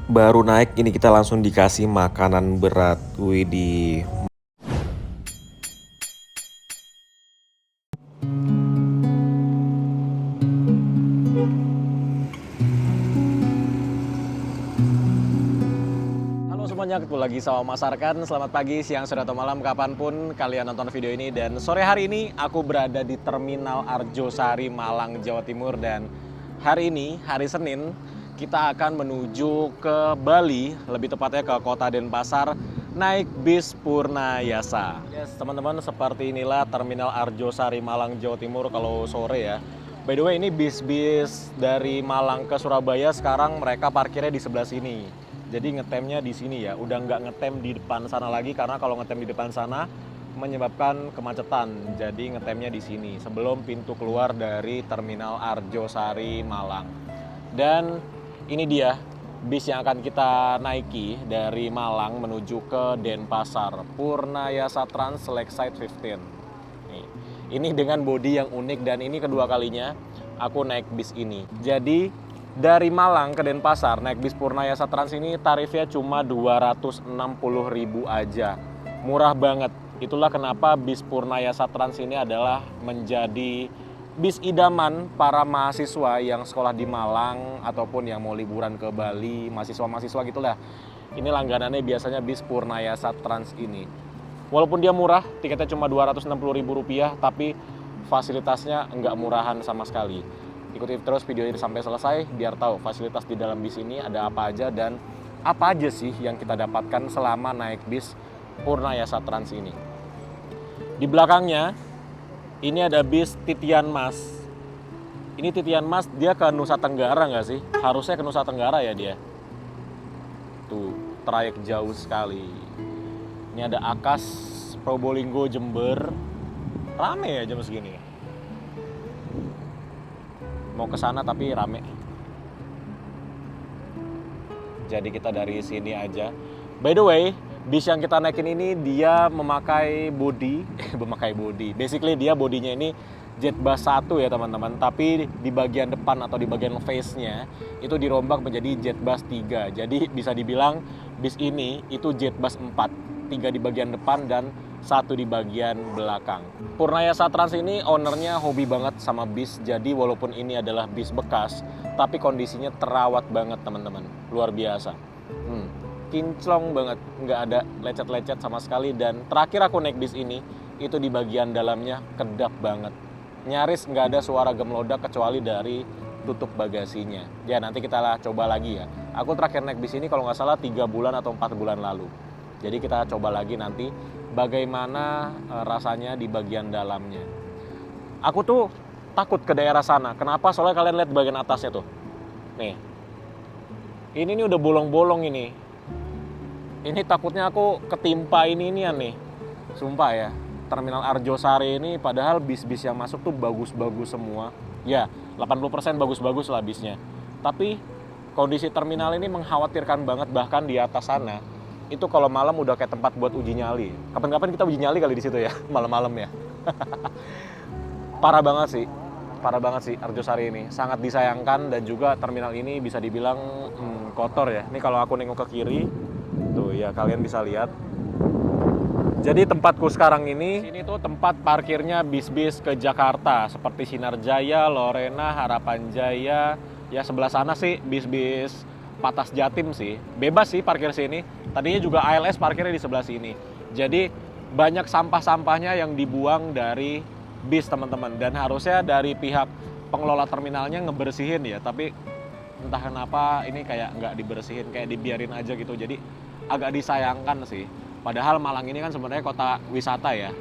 Baru naik ini kita langsung dikasih makanan berat. Widih. Halo semuanya, ketemu lagi sama Mas Arkan. Selamat pagi, siang, sore, atau malam, kapanpun kalian nonton video ini. Dan sore hari ini aku berada di Terminal Arjosari, Malang, Jawa Timur. Dan hari ini, hari Senin, kita akan menuju ke Bali, lebih tepatnya ke kota Denpasar, naik bis Purnayasa. Yes, teman-teman, seperti inilah Terminal Arjosari, Malang, Jawa Timur kalau sore ya. By the way, ini bis-bis dari Malang ke Surabaya sekarang mereka parkirnya di sebelah sini. Jadi ngetemnya di sini ya, udah nggak ngetem di depan sana lagi karena kalau ngetem di depan sana menyebabkan kemacetan. Jadi ngetemnya di sini sebelum pintu keluar dari Terminal Arjosari Malang. Dan ini dia bis yang akan kita naiki dari Malang menuju ke Denpasar, Purnayasa Trans Lakeside 15. Nih, ini dengan bodi yang unik dan ini kedua kalinya aku naik bis ini. Jadi dari Malang ke Denpasar naik bis Purnayasa Trans ini tarifnya cuma 260.000 aja. Murah banget. Itulah kenapa bis Purnayasa Trans ini adalah menjadi bis idaman para mahasiswa yang sekolah di Malang ataupun yang mau liburan ke Bali, mahasiswa-mahasiswa gitulah. Ini langganannya biasanya bis Purnayasa Trans ini. Walaupun dia murah, tiketnya cuma Rp260.000, tapi fasilitasnya nggak murahan sama sekali. Ikuti terus video ini sampai selesai biar tahu fasilitas di dalam bis ini ada apa aja dan apa aja sih yang kita dapatkan selama naik bis Purnayasa Trans ini. Di belakangnya ini ada bis Titian Mas. Ini Titian Mas, dia ke Nusa Tenggara nggak sih? Harusnya ke Nusa Tenggara ya dia. Tuh, trayek jauh sekali. Ini ada Akas, Probolinggo, Jember. Rame ya jam segini. Mau ke sana tapi rame. Jadi kita dari sini aja. By the way, bis yang kita naikin ini dia memakai bodi, Basically dia bodinya ini Jetbus 1 ya teman-teman, tapi di bagian depan atau di bagian face-nya itu dirombak menjadi Jetbus 3. Jadi bisa dibilang bis ini itu Jetbus 4. 3 di bagian depan dan 1 di bagian belakang. Purnayasa Trans ini ownernya hobi banget sama bis, jadi walaupun ini adalah bis bekas, tapi kondisinya terawat banget teman-teman, luar biasa. Kinclong banget, nggak ada lecet-lecet sama sekali. Dan terakhir aku naik bis ini, itu di bagian dalamnya kedap banget. Nyaris nggak ada suara gemlodak kecuali dari tutup bagasinya. Ya nanti kita coba lagi ya. Aku terakhir naik bis ini kalau nggak salah 3 bulan atau 4 bulan lalu. Jadi kita coba lagi nanti bagaimana rasanya di bagian dalamnya. Aku tuh takut ke daerah sana. Kenapa? Soalnya kalian lihat bagian atasnya tuh. Nih. Ini nih udah bolong-bolong ini. Ini takutnya aku ketimpa ini nih. Sumpah ya. Terminal Arjosari ini padahal bis-bis yang masuk tuh bagus-bagus semua. Ya, 80% bagus-bagus lah bisnya. Tapi kondisi terminal ini mengkhawatirkan banget, bahkan di atas sana. Itu kalau malam udah kayak tempat buat uji nyali. Kapan-kapan kita uji nyali kali di situ ya, malam-malam ya. Parah banget sih Arjosari ini. Sangat disayangkan dan juga terminal ini bisa dibilang kotor ya. Ini kalau aku nengok ke kiri, tuh ya kalian bisa lihat. Jadi tempatku sekarang ini tuh tempat parkirnya bis-bis ke Jakarta seperti Sinar Jaya, Lorena, Harapan Jaya. Ya sebelah sana sih bis-bis Patas Jatim sih. Bebas sih parkir sini. Tadinya juga ALS parkirnya di sebelah sini. Jadi banyak sampah-sampahnya yang dibuang dari bis teman-teman. Dan harusnya dari pihak pengelola terminalnya ngebersihin ya. Tapi entah kenapa ini kayak nggak dibersihin, kayak dibiarin aja gitu. Jadi agak disayangkan sih. Padahal Malang ini kan sebenarnya kota wisata ya.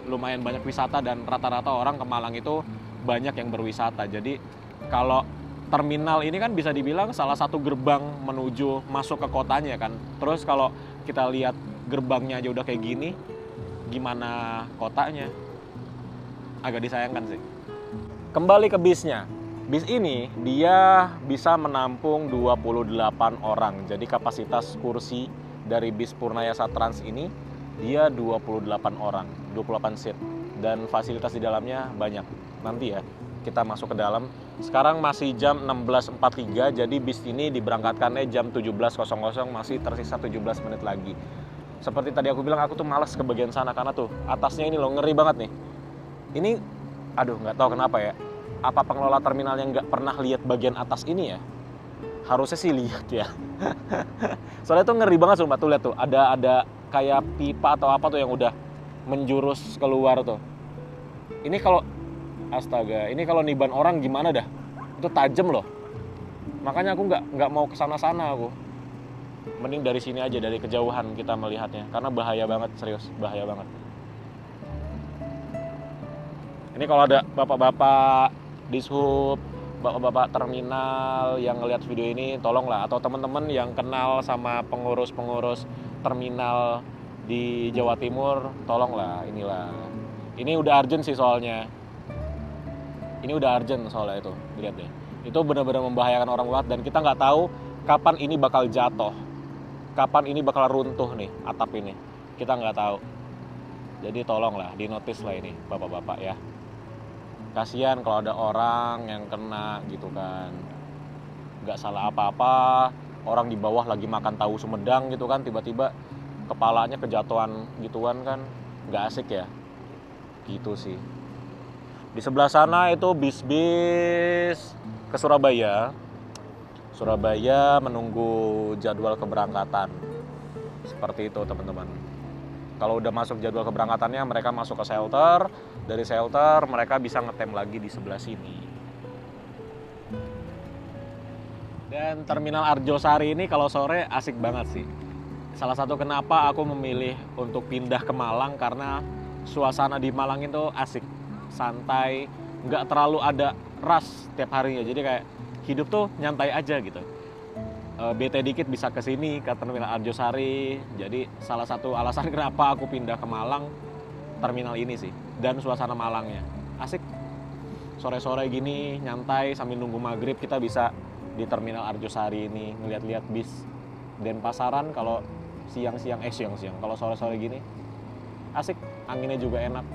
Lumayan banyak wisata dan rata-rata orang ke Malang itu banyak yang berwisata. Jadi kalau terminal ini kan bisa dibilang salah satu gerbang menuju masuk ke kotanya kan. Terus kalau kita lihat gerbangnya aja udah kayak gini, gimana kotanya? Agak disayangkan sih. Kembali ke bisnya. Bis ini dia bisa menampung 28 orang. Jadi kapasitas kursi dari bis Purnayasa Trans ini dia 28 orang, 28 seat. Dan fasilitas di dalamnya banyak. Nanti ya kita masuk ke dalam. Sekarang masih jam 16.43, jadi bis ini diberangkatkannya jam 17.00, masih tersisa 17 menit lagi. Seperti tadi aku bilang, aku tuh malas ke bagian sana karena tuh atasnya ini loh ngeri banget nih. Ini, aduh nggak tahu kenapa ya. Apa pengelola terminal yang nggak pernah lihat bagian atas ini ya? Harusnya sih lihat ya. Soalnya tuh ngeri banget sumpah, tuh lihat tuh. Ada kayak pipa atau apa tuh yang udah menjurus keluar tuh. Ini kalau, astaga, ini kalau niban orang gimana dah? Itu tajam loh. Makanya aku nggak mau kesana-sana aku. Mending dari sini aja, dari kejauhan kita melihatnya. Karena bahaya banget, serius, bahaya banget. Ini kalau ada bapak-bapak dishub, bapak-bapak terminal yang ngelihat video ini, tolonglah. Atau teman-teman yang kenal sama pengurus-pengurus terminal di Jawa Timur, tolonglah, inilah. Ini udah urgent sih soalnya. Ini udah urgent soalnya itu, lihat deh. Itu benar-benar membahayakan orang banget dan kita nggak tahu kapan ini bakal jatuh. Kapan ini bakal runtuh nih atap ini. Kita nggak tahu. Jadi tolonglah, dinotis lah ini bapak-bapak ya. Kasihan kalau ada orang yang kena gitu kan. Nggak salah apa-apa, orang di bawah lagi makan tahu Sumedang gitu kan, tiba-tiba kepalanya kejatuhan gituan kan, nggak asik ya. Gitu sih. Di sebelah sana itu bis-bis ke Surabaya. Surabaya menunggu jadwal keberangkatan. Seperti itu teman-teman. Kalau udah masuk jadwal keberangkatannya, mereka masuk ke shelter. Dari shelter mereka bisa ngetem lagi di sebelah sini. Dan terminal Arjosari ini kalau sore asik banget sih. Salah satu kenapa aku memilih untuk pindah ke Malang, karena suasana di Malang itu asik, santai, nggak terlalu ada rush tiap harinya. Jadi kayak hidup tuh nyantai aja gitu. Bete dikit bisa ke sini, ke terminal Arjosari. Jadi salah satu alasan kenapa aku pindah ke Malang, terminal ini sih. Dan suasana Malangnya asik. Sore-sore gini nyantai sambil nunggu maghrib, kita bisa di terminal Arjosari ini ngeliat-liat bis Denpasaran. Kalau siang-siang, kalau sore-sore gini asik, anginnya juga enak.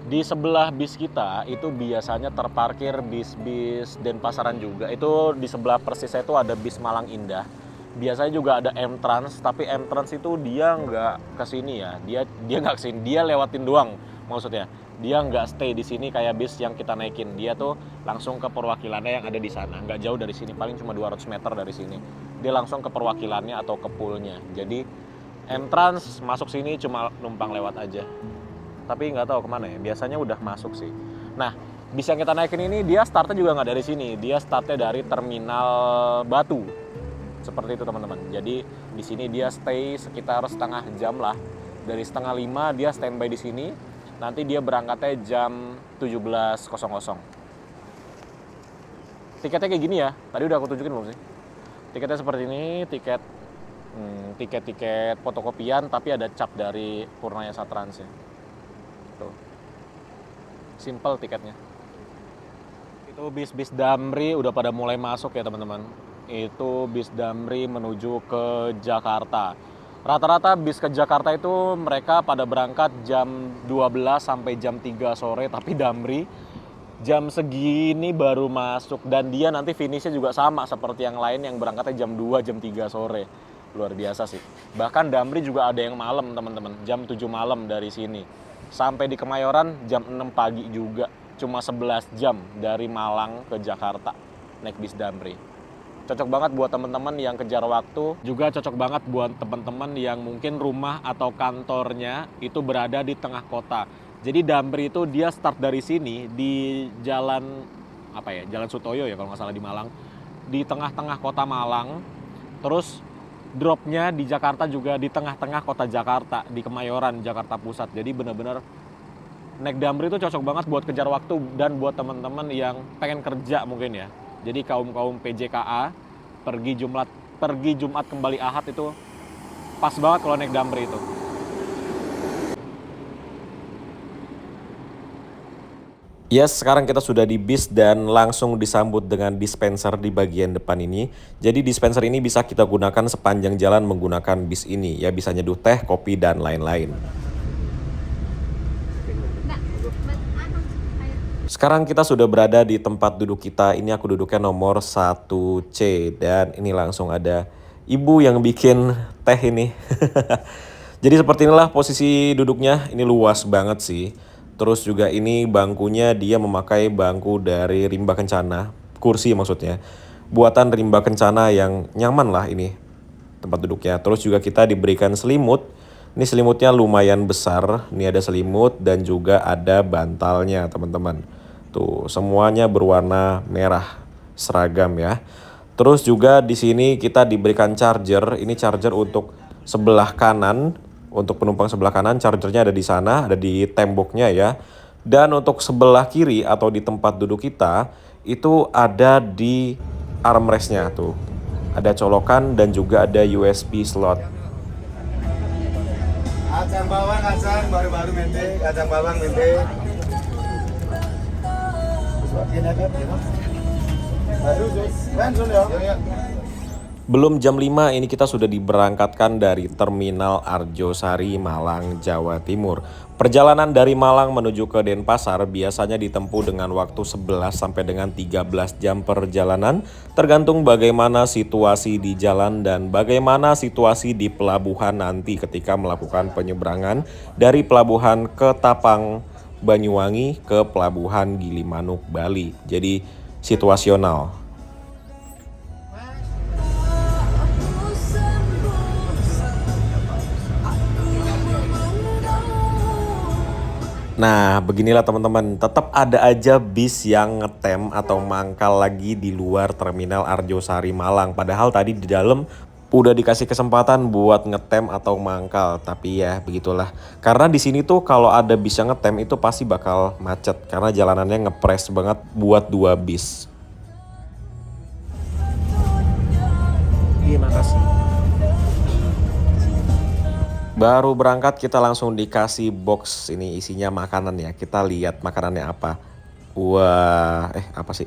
Di sebelah bis kita itu biasanya terparkir bis-bis Denpasaran juga. Itu di sebelah persisnya itu ada bis Malang Indah. Biasanya juga ada M-Trans, tapi M-Trans itu dia nggak kesini ya. Dia nggak kesini, dia lewatin doang maksudnya. Dia nggak stay di sini kayak bis yang kita naikin. Dia tuh langsung ke perwakilannya yang ada di sana. Nggak jauh dari sini, paling cuma 200 meter dari sini. Dia langsung ke perwakilannya atau ke poolnya. Jadi M-Trans masuk sini cuma numpang lewat aja. Tapi nggak tahu kemana ya, biasanya udah masuk sih. Nah, bis yang kita naikin ini dia startnya juga nggak dari sini, dia startnya dari terminal Batu. Seperti itu teman-teman. Jadi di sini dia stay sekitar setengah jam lah. Dari setengah 5 dia standby di sini. Nanti dia berangkatnya jam 17.00. Tiketnya kayak gini ya. Tadi udah aku tunjukin belum sih? Tiketnya seperti ini, tiket fotokopian tapi ada cap dari Purnayasa Trans ya. Tuh. Simple tiketnya. Itu bis-bis Damri udah pada mulai masuk ya teman-teman. Itu bis Damri menuju ke Jakarta. Rata-rata bis ke Jakarta itu mereka pada berangkat jam 12 sampai jam 3 sore, tapi Damri jam segini baru masuk, dan dia nanti finishnya juga sama seperti yang lain yang berangkatnya jam 2, jam 3 sore. Luar biasa sih. Bahkan Damri juga ada yang malam teman-teman, jam 7 malam dari sini. Sampai di Kemayoran jam 6 pagi juga. Cuma 11 jam dari Malang ke Jakarta naik bis Damri. Cocok banget buat teman-teman yang kejar waktu. Juga cocok banget buat teman-teman yang mungkin rumah atau kantornya itu berada di tengah kota. Jadi Damri itu dia start dari sini di jalan Jalan Sutoyo ya kalau nggak salah di Malang. Di tengah-tengah kota Malang. Terus dropnya di Jakarta juga di tengah-tengah kota Jakarta, di Kemayoran, Jakarta Pusat. Jadi benar-benar naik Damri itu cocok banget buat kejar waktu dan buat teman-teman yang pengen kerja mungkin ya. Jadi kaum PJKA pergi Jumat kembali Ahad itu pas banget kalau naik Damri itu. Yes, sekarang kita sudah di bis dan langsung disambut dengan dispenser di bagian depan ini. Jadi dispenser ini bisa kita gunakan sepanjang jalan menggunakan bis ini. Ya bisa nyeduh teh, kopi, dan lain-lain. Sekarang kita sudah berada di tempat duduk kita. Ini aku duduknya nomor 1C. Dan ini langsung ada ibu yang bikin teh ini. Jadi seperti inilah posisi duduknya. Ini luas banget sih. Terus juga ini bangkunya dia memakai bangku dari Rimba Kencana. Kursi maksudnya. Buatan Rimba Kencana yang nyaman lah ini tempat duduknya. Terus juga kita diberikan selimut. Ini selimutnya lumayan besar. Ini ada selimut dan juga ada bantalnya teman-teman. Tuh, semuanya berwarna merah seragam ya. Terus juga di sini kita diberikan charger. Ini charger untuk sebelah kanan. Untuk penumpang sebelah kanan chargernya ada di sana, ada di temboknya ya. Dan untuk sebelah kiri atau di tempat duduk kita itu ada di armrestnya tuh. Ada colokan dan juga ada USB slot. Kacang bawang, kacang baru-baru mente, kacang bawang mente. Belum jam 5 ini kita sudah diberangkatkan dari Terminal Arjosari, Malang, Jawa Timur. Perjalanan dari Malang menuju ke Denpasar biasanya ditempuh dengan waktu 11 sampai dengan 13 jam perjalanan, tergantung bagaimana situasi di jalan dan bagaimana situasi di pelabuhan nanti ketika melakukan penyeberangan dari pelabuhan Ketapang, Banyuwangi ke pelabuhan Gilimanuk, Bali. Jadi situasional. Nah, beginilah teman-teman, tetap ada aja bis yang ngetem atau mangkal lagi di luar Terminal Arjosari Malang. Padahal tadi di dalam udah dikasih kesempatan buat ngetem atau mangkal, tapi ya begitulah. Karena di sini tuh kalau ada bis yang ngetem itu pasti bakal macet karena jalanannya ngepres banget buat 2 bis. Iya, makasih. Baru berangkat kita langsung dikasih box, ini isinya makanan ya. Kita lihat makanannya apa. Wah, apa sih?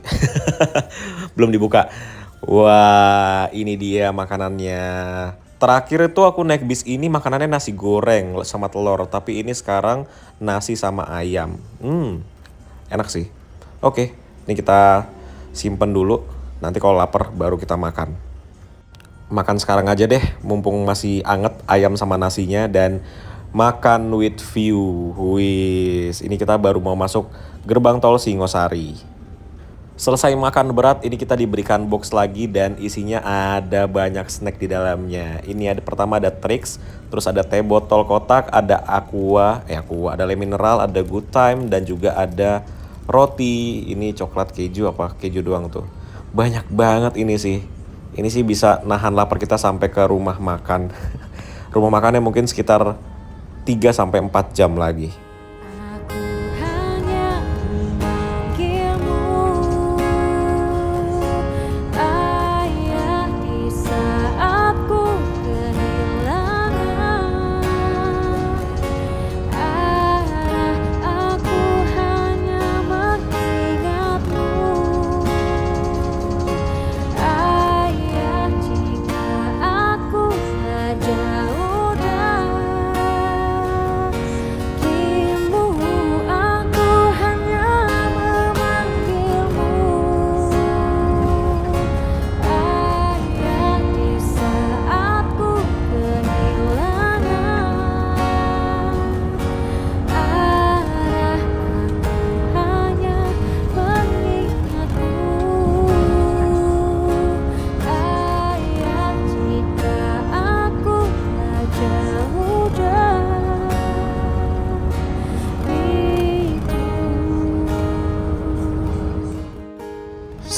Belum dibuka. Wah, ini dia makanannya. Terakhir itu aku naik bis ini makanannya nasi goreng sama telur. Tapi ini sekarang nasi sama ayam. Enak sih. Oke, ini kita simpen dulu. Nanti kalau lapar baru kita makan. Makan sekarang aja deh, mumpung masih anget ayam sama nasinya, dan makan with view. Wis, ini kita baru mau masuk gerbang tol Singosari. Selesai makan berat, ini kita diberikan box lagi dan isinya ada banyak snack di dalamnya. Ini ada pertama ada Trix, terus ada teh botol kotak, ada aqua, ada le mineral, ada good time, dan juga ada roti. Ini coklat keju apa keju doang tuh. Banyak banget ini sih. Ini sih bisa nahan lapar kita sampai ke rumah makan. Rumah makannya mungkin sekitar 3 sampai 4 jam lagi.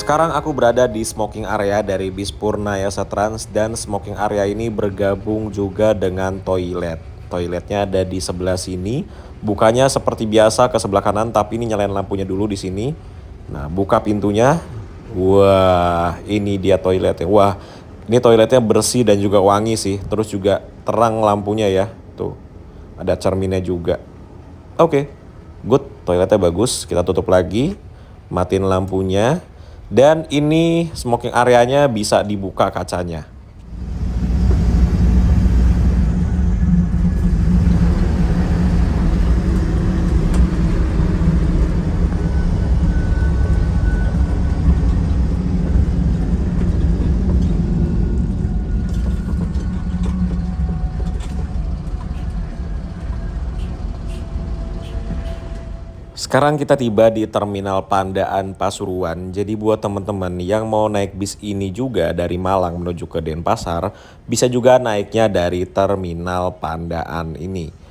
Sekarang aku berada di smoking area dari bis Purnayasa Trans, dan smoking area ini bergabung juga dengan toilet. Toiletnya ada di sebelah sini. Bukanya seperti biasa ke sebelah kanan, tapi ini nyalain lampunya dulu di sini. Nah, buka pintunya. Wah, ini dia toiletnya. Wah, ini toiletnya bersih dan juga wangi sih. Terus juga terang lampunya ya. Tuh, ada cerminnya juga. Oke, good. Toiletnya bagus. Kita tutup lagi. Matiin lampunya. Dan ini smoking areanya bisa dibuka kacanya. Sekarang kita tiba di Terminal Pandaan Pasuruan. Jadi buat teman-teman yang mau naik bis ini juga dari Malang menuju ke Denpasar, bisa juga naiknya dari Terminal Pandaan ini.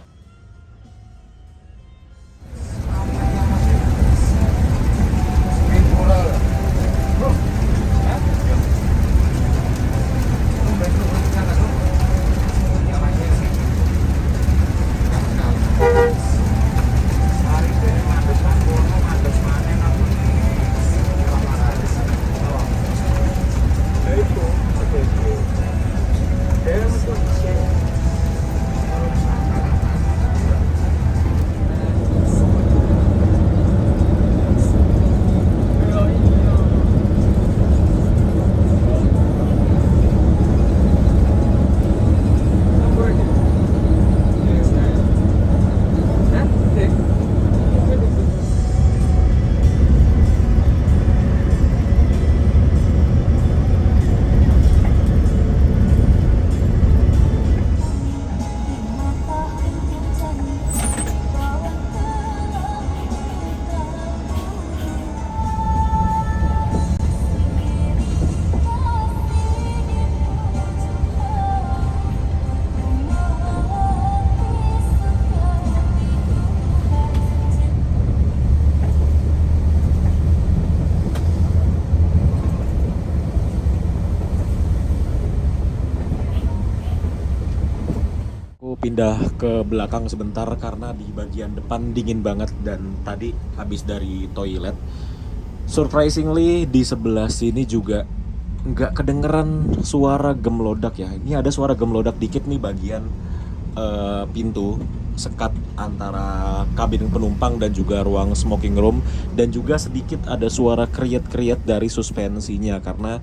Pindah ke belakang sebentar karena di bagian depan dingin banget dan tadi habis dari toilet. Surprisingly di sebelah sini juga nggak kedengeran suara gemlodak ya. Ini ada suara gemlodak dikit nih bagian pintu sekat antara kabin penumpang dan juga ruang smoking room, dan juga sedikit ada suara kriet-kriet dari suspensinya karena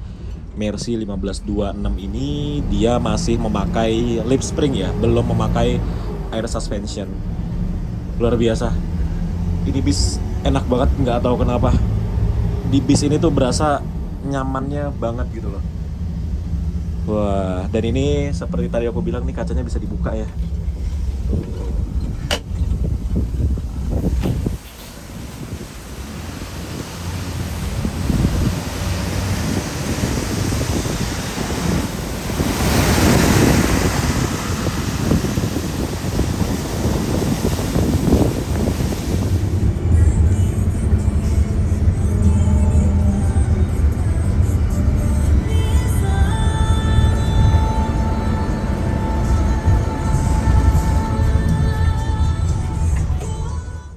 Mercy 1526 ini dia masih memakai lip spring ya, belum memakai air suspension. Luar biasa. Ini bis enak banget, nggak tahu kenapa. Di bis ini tuh berasa nyamannya banget gitu loh. Wah, dan ini seperti tadi aku bilang nih, kacanya bisa dibuka ya.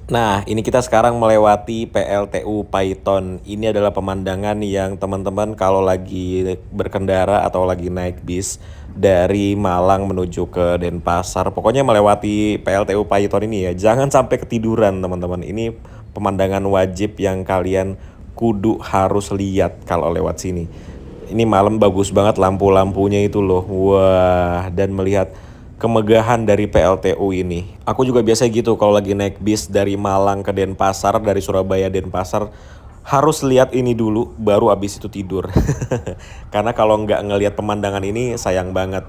Nah, ini kita sekarang melewati PLTU Paiton. Ini adalah pemandangan yang teman-teman kalau lagi berkendara atau lagi naik bis dari Malang menuju ke Denpasar, pokoknya melewati PLTU Paiton ini ya, jangan sampai ketiduran teman-teman. Ini pemandangan wajib yang kalian kudu harus lihat kalau lewat sini. Ini malam bagus banget lampu-lampunya itu loh. Wah, dan melihat kemegahan dari PLTU ini. Aku juga biasa gitu kalau lagi naik bis dari Malang ke Denpasar, dari Surabaya Denpasar, harus lihat ini dulu baru abis itu tidur. Karena kalau nggak ngelihat pemandangan ini sayang banget.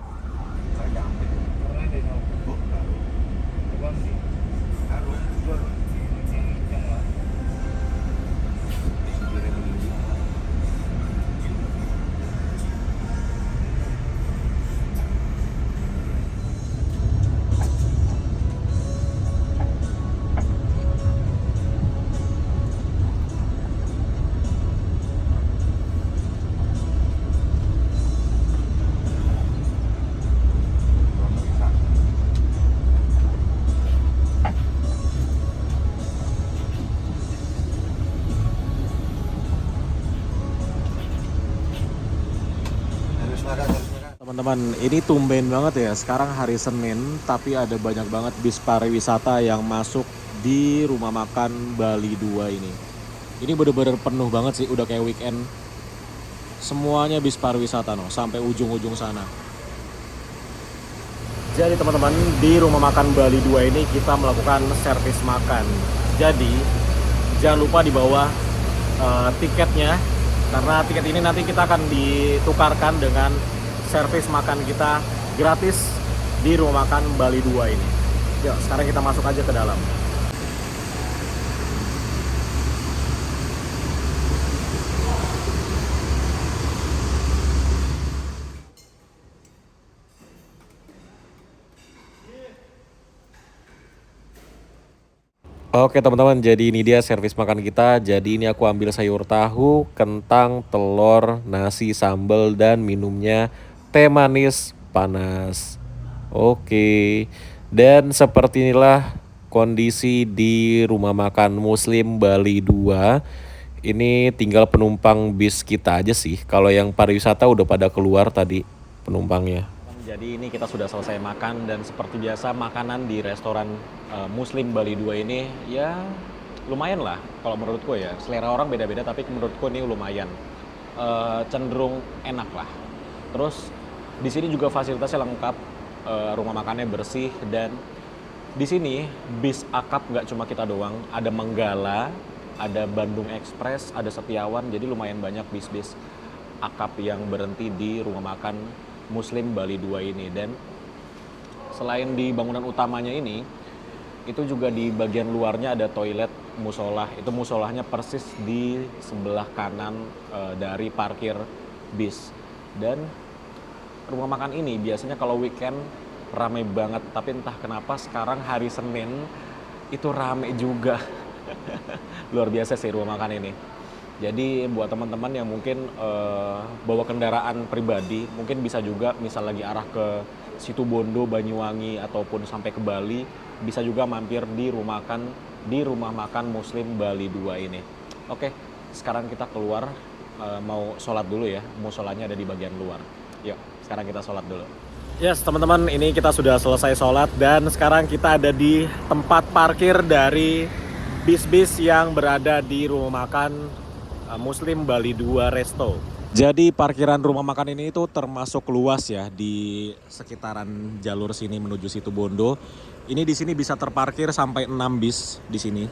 Teman-teman, ini tumben banget ya, sekarang hari Senin tapi ada banyak banget bis pariwisata yang masuk di rumah makan Bali 2 ini. Ini bener-bener penuh banget sih, udah kayak weekend. Semuanya bis pariwisata no, sampai ujung-ujung sana. Jadi teman-teman, di rumah makan Bali 2 ini kita melakukan servis makan. Jadi jangan lupa dibawa tiketnya, karena tiket ini nanti kita akan ditukarkan dengan servis makan kita gratis di rumah makan Bali 2 ini. Yuk, sekarang kita masuk aja ke dalam. Oke teman-teman, jadi ini dia servis makan kita. Jadi ini aku ambil sayur tahu, kentang, telur, nasi, sambal, dan minumnya teh manis panas. Oke, dan seperti inilah kondisi di rumah makan Muslim Bali 2. Ini tinggal penumpang bis kita aja sih. Kalau yang pariwisata udah pada keluar tadi penumpangnya. Jadi ini kita sudah selesai makan dan seperti biasa makanan di restoran Muslim Bali 2 ini ya lumayan lah kalau menurutku ya. Selera orang beda-beda tapi menurutku ini lumayan. Cenderung enak lah. Terus di sini juga fasilitasnya lengkap, rumah makannya bersih dan di sini bis akap nggak cuma kita doang, ada Menggala, ada Bandung Express, ada Setiawan, jadi lumayan banyak bis-bis akap yang berhenti di rumah makan Muslim Bali 2 ini. Dan selain di bangunan utamanya ini, itu juga di bagian luarnya ada toilet musola. Itu musolahnya persis di sebelah kanan dari parkir bis. Dan rumah makan ini biasanya kalau weekend rame banget, tapi entah kenapa sekarang hari Senin itu rame juga. Luar biasa sih rumah makan ini. Jadi buat teman-teman yang mungkin bawa kendaraan pribadi, mungkin bisa juga misal lagi arah ke Situbondo, Banyuwangi ataupun sampai ke Bali, bisa juga mampir di rumah makan Muslim Bali 2 ini. Oke, sekarang kita keluar mau sholat dulu ya. Musolanya ada di bagian luar. Yuk, sekarang kita sholat dulu. Yes, teman-teman, ini kita sudah selesai sholat dan sekarang kita ada di tempat parkir dari bis-bis yang berada di rumah makan Muslim Bali 2 Resto. Jadi parkiran rumah makan ini itu termasuk luas ya di sekitaran jalur sini menuju Situbondo. Ini di sini bisa terparkir sampai 6 bis di sini.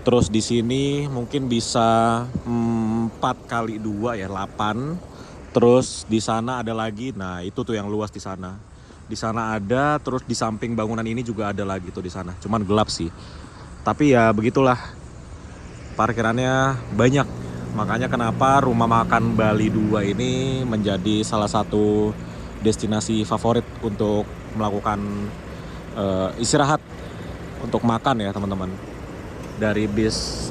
Terus di sini mungkin bisa 4 kali 2 ya, 8. Terus di sana ada lagi, nah itu tuh yang luas di sana. Di sana ada, terus di samping bangunan ini juga ada lagi tuh di sana. Cuman gelap sih. Tapi ya begitulah, parkirannya banyak. Makanya kenapa rumah makan Bali 2 ini menjadi salah satu destinasi favorit untuk melakukan istirahat untuk makan ya teman-teman. Dari bis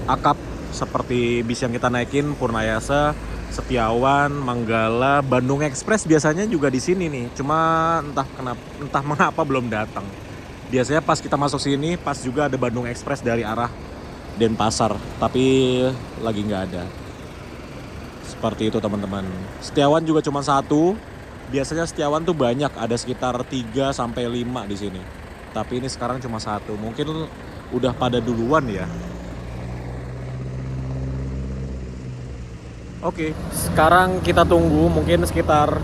akap seperti bis yang kita naikin, Purnayasa, Setiawan, Menggala, Bandung Express biasanya juga di sini nih. Cuma entah mengapa belum datang. Biasanya pas kita masuk sini, pas juga ada Bandung Express dari arah Denpasar, tapi lagi nggak ada. Seperti itu teman-teman. Setiawan juga cuma satu. Biasanya Setiawan tuh banyak, ada sekitar 3 sampai 5 di sini. Tapi ini sekarang cuma satu. Mungkin udah pada duluan ya. Oke, sekarang kita tunggu mungkin sekitar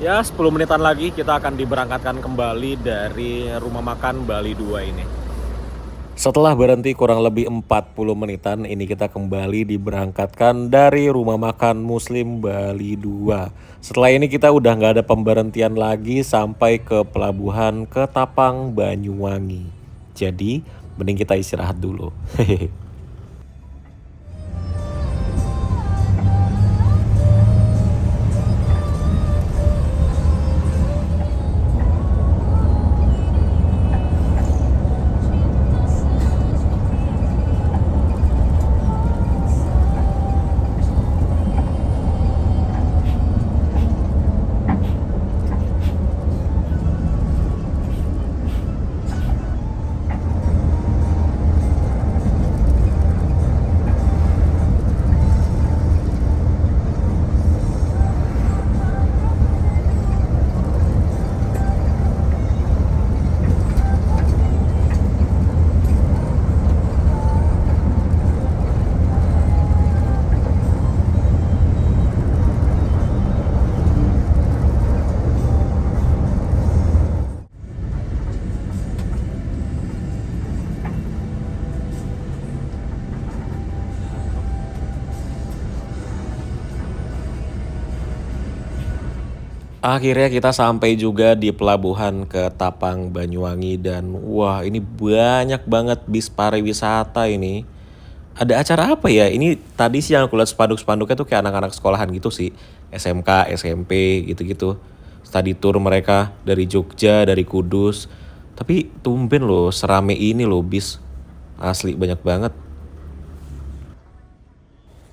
ya 10 menitan lagi kita akan diberangkatkan kembali dari rumah makan Bali 2 ini. Setelah berhenti kurang lebih 40 menitan, ini kita kembali diberangkatkan dari rumah makan Muslim Bali 2. Setelah ini kita udah nggak ada pemberhentian lagi sampai ke pelabuhan Ketapang, Banyuwangi. Jadi, mending kita istirahat dulu. Hehehe. Akhirnya kita sampai juga di pelabuhan Ketapang, Banyuwangi dan wah ini banyak banget bis pariwisata ini. Ada acara apa ya? Ini tadi sih yang aku lihat spanduk-spanduknya tuh kayak anak-anak sekolahan gitu sih. SMK, SMP gitu-gitu. Study tour mereka dari Jogja, dari Kudus. Tapi tumben loh serame ini loh bis. Asli banyak banget.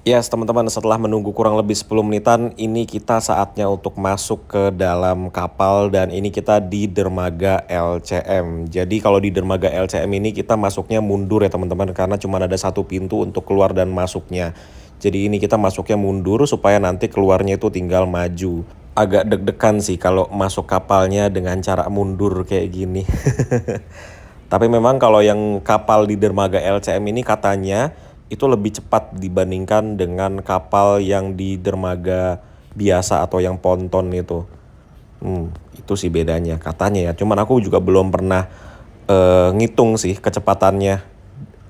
Yes, teman-teman, setelah menunggu kurang lebih 10 menitan, ini kita saatnya untuk masuk ke dalam kapal dan ini kita di dermaga LCM. Jadi kalau di dermaga LCM ini kita masuknya mundur ya teman-teman, karena cuma ada satu pintu untuk keluar dan masuknya. Jadi ini kita masuknya mundur supaya nanti keluarnya itu tinggal maju. Agak deg-degan sih kalau masuk kapalnya dengan cara mundur kayak gini. Tapi memang kalau yang kapal di dermaga LCM ini katanya itu lebih cepat dibandingkan dengan kapal yang di dermaga biasa atau yang ponton itu. Itu sih bedanya katanya ya. Cuman aku juga belum pernah ngitung sih kecepatannya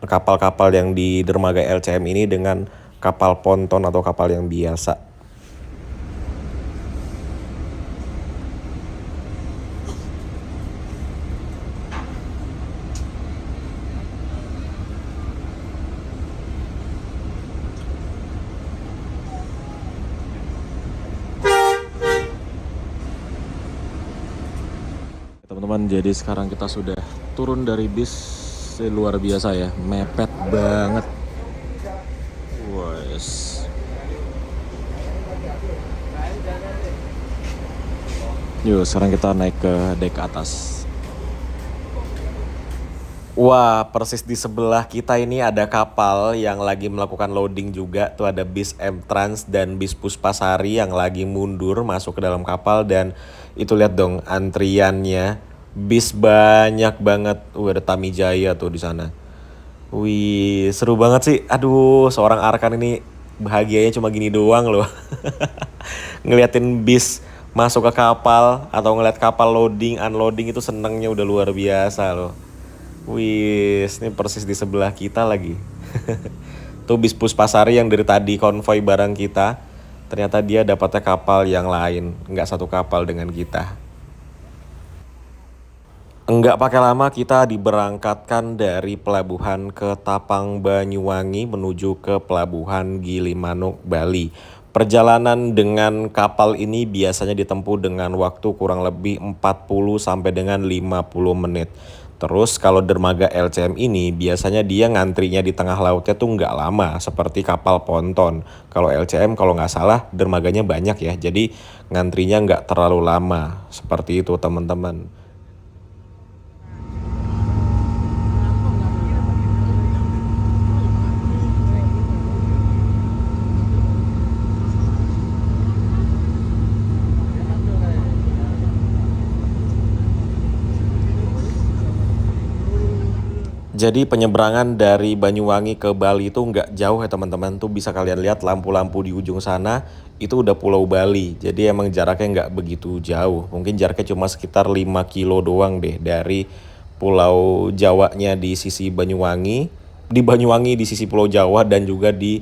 kapal-kapal yang di dermaga LCM ini dengan kapal ponton atau kapal yang biasa. Teman-teman, jadi sekarang kita sudah turun dari bis. Luar biasa ya, mepet banget. Wes. Yuk, sekarang kita naik ke dek atas. Wah, persis di sebelah kita ini ada kapal yang lagi melakukan loading juga. Tuh ada bis M-Trans dan bis Puspasari yang lagi mundur masuk ke dalam kapal. Dan itu lihat dong antriannya. Bis banyak banget. Ada Tamijaya tuh di sana. Wih, seru banget sih. Aduh, seorang Arkan ini bahagianya cuma gini doang loh. Ngeliatin bis masuk ke kapal atau ngeliat kapal loading, unloading itu senengnya udah luar biasa loh. Wih, ini persis di sebelah kita lagi. Tuh bis Puspasari yang dari tadi konvoy barang kita. Ternyata dia dapatnya kapal yang lain, nggak satu kapal dengan kita. Enggak pakai lama kita diberangkatkan dari pelabuhan ke Tapang Banyuwangi menuju ke pelabuhan Gilimanuk, Bali. Perjalanan dengan kapal ini biasanya ditempuh dengan waktu kurang lebih 40 sampai dengan 50 menit. Terus kalau dermaga LCM ini biasanya dia ngantrinya di tengah lautnya tuh nggak lama seperti kapal ponton. Kalau LCM kalau nggak salah dermaganya banyak ya, jadi ngantrinya nggak terlalu lama. Seperti itu teman-teman. Jadi penyeberangan dari Banyuwangi ke Bali itu nggak jauh ya teman-teman. Tuh bisa kalian lihat lampu-lampu di ujung sana itu udah Pulau Bali. Jadi emang jaraknya nggak begitu jauh. Mungkin jaraknya cuma sekitar 5 kilo doang deh dari Pulau Jawanya di sisi Banyuwangi. Di Banyuwangi di sisi Pulau Jawa dan juga di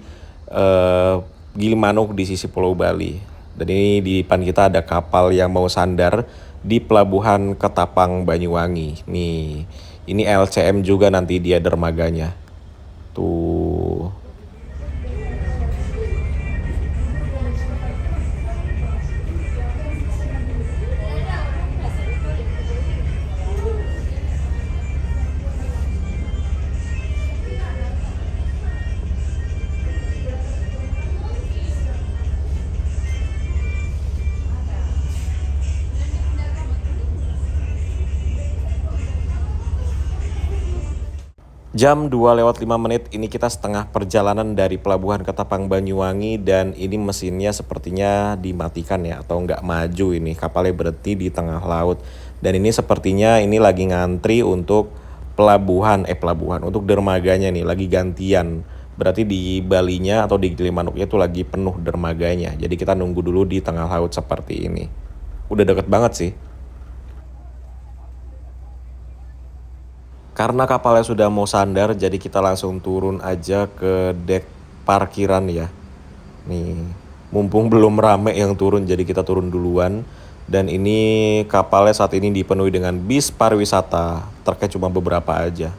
Gilimanuk di sisi Pulau Bali. Dan ini di depan kita ada kapal yang mau sandar di pelabuhan Ketapang Banyuwangi. Nih. Ini LCM juga nanti dia dermaganya. Tuh. Jam 2:05 ini kita setengah perjalanan dari pelabuhan Ketapang Banyuwangi dan ini mesinnya sepertinya dimatikan ya atau nggak maju ini. Kapalnya berhenti di tengah laut dan ini sepertinya ini lagi ngantri untuk pelabuhan untuk dermaganya nih lagi gantian. Berarti di Balinya atau di Gilimanuknya itu lagi penuh dermaganya. Jadi kita nunggu dulu di tengah laut seperti ini. Udah deket banget sih. Karena kapalnya sudah mau sandar, jadi kita langsung turun aja ke dek parkiran ya. Nih, mumpung belum rame yang turun, jadi kita turun duluan. Dan ini kapalnya saat ini dipenuhi dengan bis pariwisata, truknya cuma beberapa aja.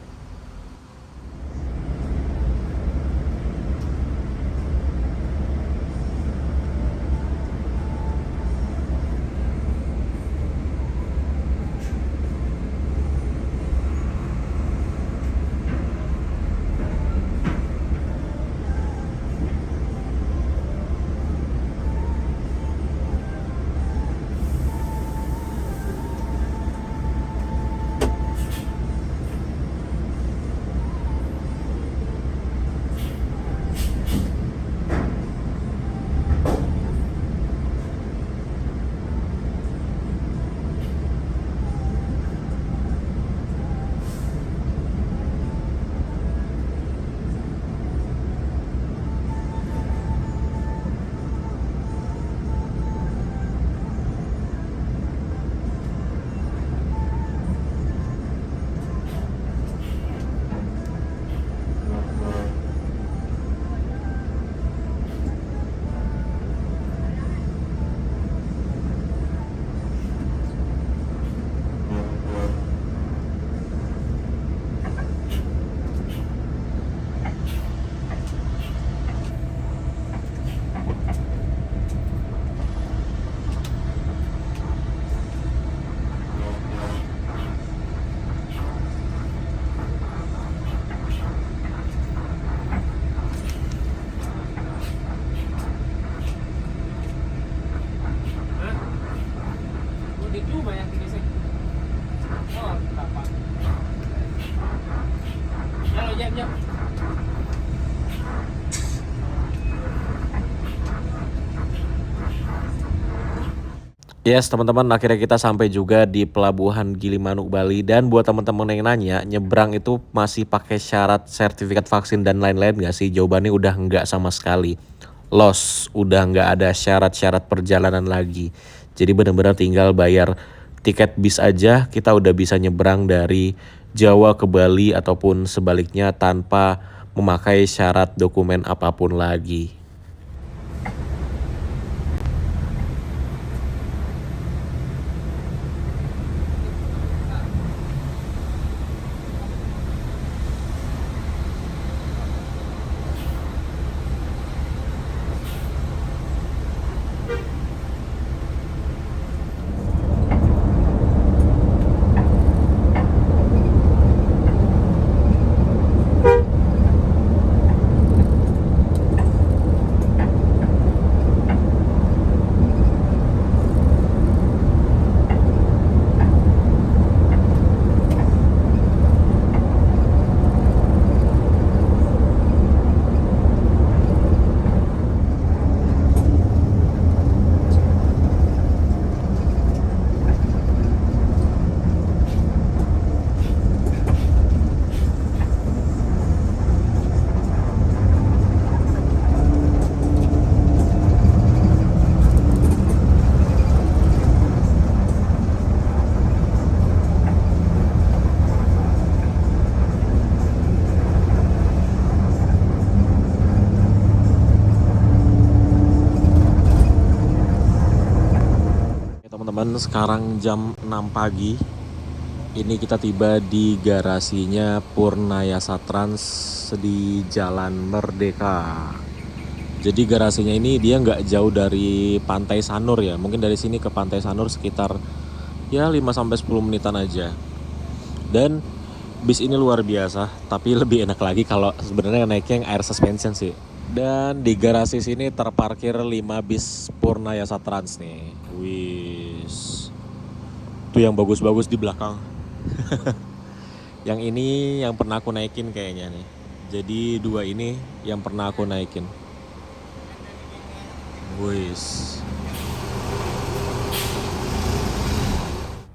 Sakit juga yang digesek. Oh, tapak. Halo, jam. Yes, teman-teman, akhirnya kita sampai juga di Pelabuhan Gilimanuk, Bali. Dan buat teman-teman yang nanya, nyebrang itu masih pakai syarat sertifikat vaksin dan lain-lain nggak sih? Jawabannya udah nggak sama sekali. Loss, udah nggak ada syarat-syarat perjalanan lagi. Jadi benar-benar tinggal bayar tiket bis aja, kita udah bisa nyebrang dari Jawa ke Bali ataupun sebaliknya tanpa memakai syarat dokumen apapun lagi. Teman-teman, sekarang jam 6 pagi. Ini kita tiba di garasinya Purnayasa Trans di Jalan Merdeka. Jadi garasinya ini dia nggak jauh dari Pantai Sanur ya. Mungkin dari sini ke Pantai Sanur sekitar ya 5-10 menitan aja. Dan bis ini luar biasa, tapi lebih enak lagi kalau sebenarnya naiknya yang air suspension sih. Dan di garasi sini terparkir 5 bis Purnayasa Trans nih. Wis. Tuh yang bagus-bagus di belakang. Yang ini yang pernah aku naikin kayaknya nih. Jadi 2 ini yang pernah aku naikin. Wis.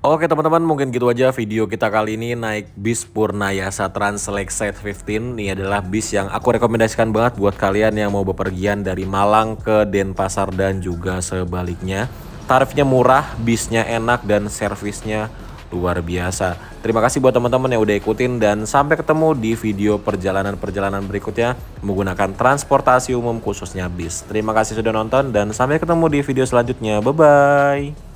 Oke teman-teman, mungkin gitu aja video kita kali ini naik bis Purnayasa Trans Lakeside 15. Ini adalah bis yang aku rekomendasikan banget buat kalian yang mau bepergian dari Malang ke Denpasar dan juga sebaliknya. Tarifnya murah, bisnya enak, dan servisnya luar biasa. Terima kasih buat teman-teman yang udah ikutin, dan sampai ketemu di video perjalanan-perjalanan berikutnya menggunakan transportasi umum khususnya bis. Terima kasih sudah nonton dan sampai ketemu di video selanjutnya. Bye-bye.